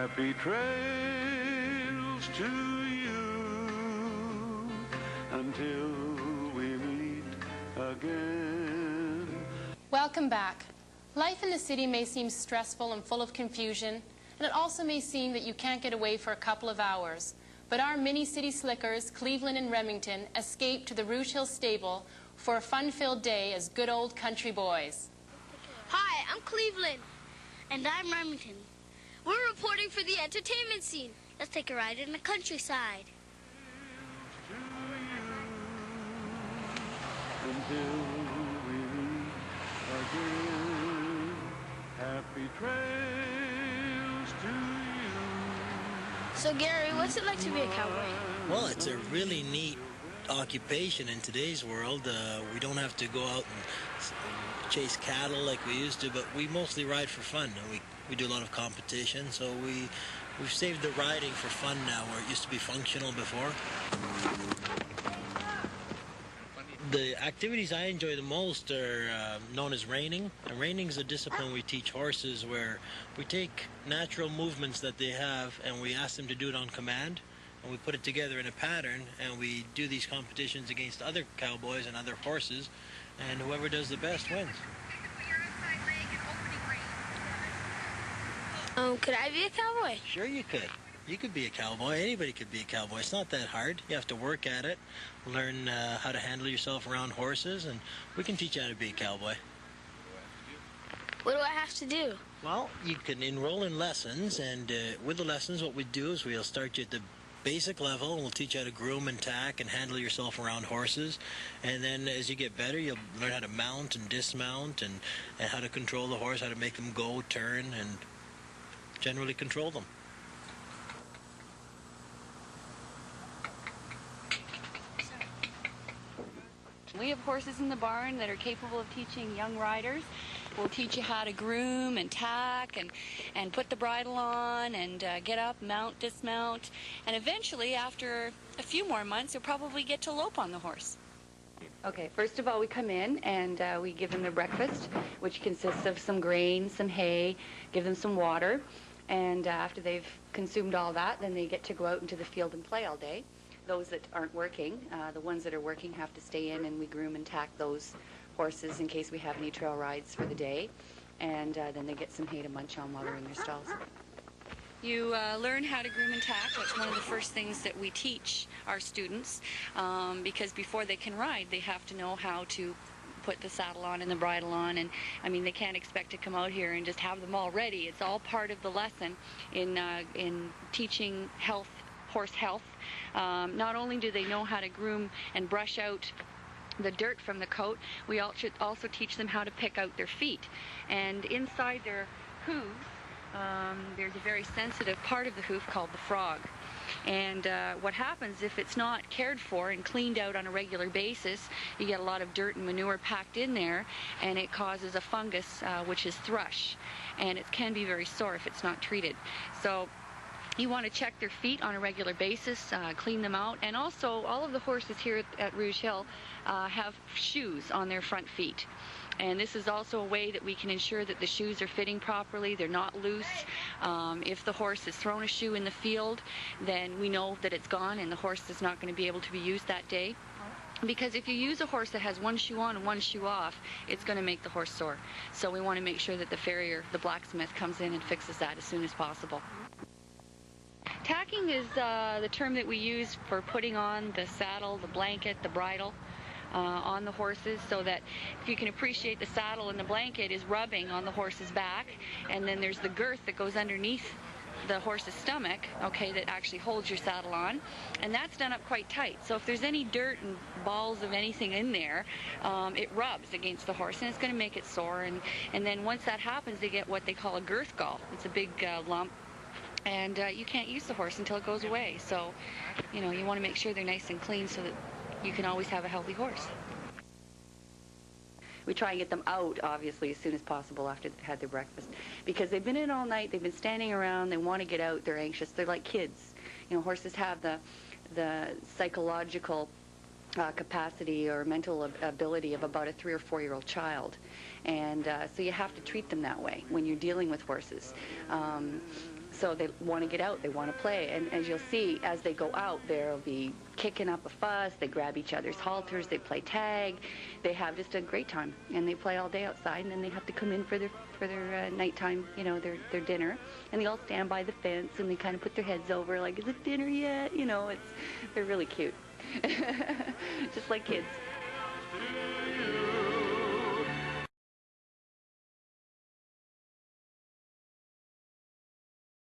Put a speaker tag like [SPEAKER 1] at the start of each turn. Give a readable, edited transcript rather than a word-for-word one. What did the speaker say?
[SPEAKER 1] Happy trails to you until we meet again.
[SPEAKER 2] Welcome back. Life in the city may seem stressful and full of confusion, and it also may seem that you can't get away for a couple of hours. But our mini-city slickers, Cleveland and Remington, escaped to the Rouge Hill stable for a fun-filled day as good old country boys.
[SPEAKER 3] Hi, I'm Cleveland. And I'm Remington. We're reporting for the entertainment scene. Let's take a ride in the countryside.
[SPEAKER 1] Until we meet again. Happy trails to you.
[SPEAKER 3] So, Gary, what's it like to be a cowboy?
[SPEAKER 4] Well, it's a really neat occupation in today's world. We don't have to go out and chase cattle like we used to, but we mostly ride for fun. We do a lot of competition, so we've saved the riding for fun now, where it used to be functional before. The activities I enjoy the most are known as reining. And reining is a discipline we teach horses where we take natural movements that they have and we ask them to do it on command, and we put it together in a pattern, and we do these competitions against other cowboys and other horses, and whoever does the best wins.
[SPEAKER 3] Could I be a cowboy?
[SPEAKER 4] Sure you could. You could be a cowboy. Anybody could be a cowboy. It's not that hard. You have to work at it, learn how to handle yourself around horses, and we can teach you how to be a cowboy.
[SPEAKER 3] What do I have to do?
[SPEAKER 4] Well, you can enroll in lessons, and with the lessons what we do is we'll start you at the basic level, and we'll teach you how to groom and tack and handle yourself around horses. And then as you get better, you'll learn how to mount and dismount and how to control the horse, how to make them go, turn, and generally control them.
[SPEAKER 5] We have horses in the barn that are capable of teaching young riders. We'll teach you how to groom and tack and put the bridle on and get up, mount, dismount. And eventually, after a few more months, you'll probably get to lope on the horse.
[SPEAKER 6] Okay, first of all, we come in and we give them their breakfast, which consists of some grain, some hay, give them some water. And after they've consumed all that, then they get to go out into the field and play all day. Those that aren't working, the ones that are working have to stay in, and we groom and tack those horses in case we have any trail rides for the day. And then they get some hay to munch on while they're in their stalls.
[SPEAKER 5] You learn how to groom and tack. That's one of the first things that we teach our students, because before they can ride, they have to know how to put the saddle on and the bridle on, and I mean, they can't expect to come out here and just have them all ready. It's all part of the lesson in teaching health, horse health. Not only do they know how to groom and brush out the dirt from the coat, we also teach them how to pick out their feet. And inside their hooves, there's a very sensitive part of the hoof called the frog. And what happens if it's not cared for and cleaned out on a regular basis, you get a lot of dirt and manure packed in there, and it causes a fungus, which is thrush. And it can be very sore if it's not treated. So you want to check their feet on a regular basis, clean them out. And also, all of the horses here at Rouge Hill have shoes on their front feet. And this is also a way that we can ensure that the shoes are fitting properly, they're not loose. If the horse has thrown a shoe in the field, then we know that it's gone and the horse is not going to be able to be used that day. Because if you use a horse that has one shoe on and one shoe off, it's going to make the horse sore. So we want to make sure that the farrier, the blacksmith, comes in and fixes that as soon as possible. Tacking is the term that we use for putting on the saddle, the blanket, the bridle on the horses, so that if you can appreciate, the saddle and the blanket is rubbing on the horse's back, and then there's the girth that goes underneath the horse's stomach, okay, that actually holds your saddle on, and that's done up quite tight. So if there's any dirt and balls of anything in there, it rubs against the horse, and it's going to make it sore. And then once that happens, they get what they call a girth gall. It's a big lump, and you can't use the horse until it goes away. So, you know, you want to make sure they're nice and clean so that you can always have a healthy horse.
[SPEAKER 6] We try and get them out, obviously, as soon as possible after they've had their breakfast, because they've been in all night, they've been standing around, they want to get out, they're anxious, they're like kids. You know, horses have the psychological capacity or mental ability of about a 3 or 4-year-old child, and so you have to treat them that way when you're dealing with horses. So they want to get out, they want to play, and as you'll see, as they go out, they'll be kicking up a fuss, they grab each other's halters, they play tag, they have just a great time, and they play all day outside, and then they have to come in for their nighttime, you know, their dinner, and they all stand by the fence, and they kind of put their heads over, like, is it dinner yet? You know, they're really cute. Just like kids.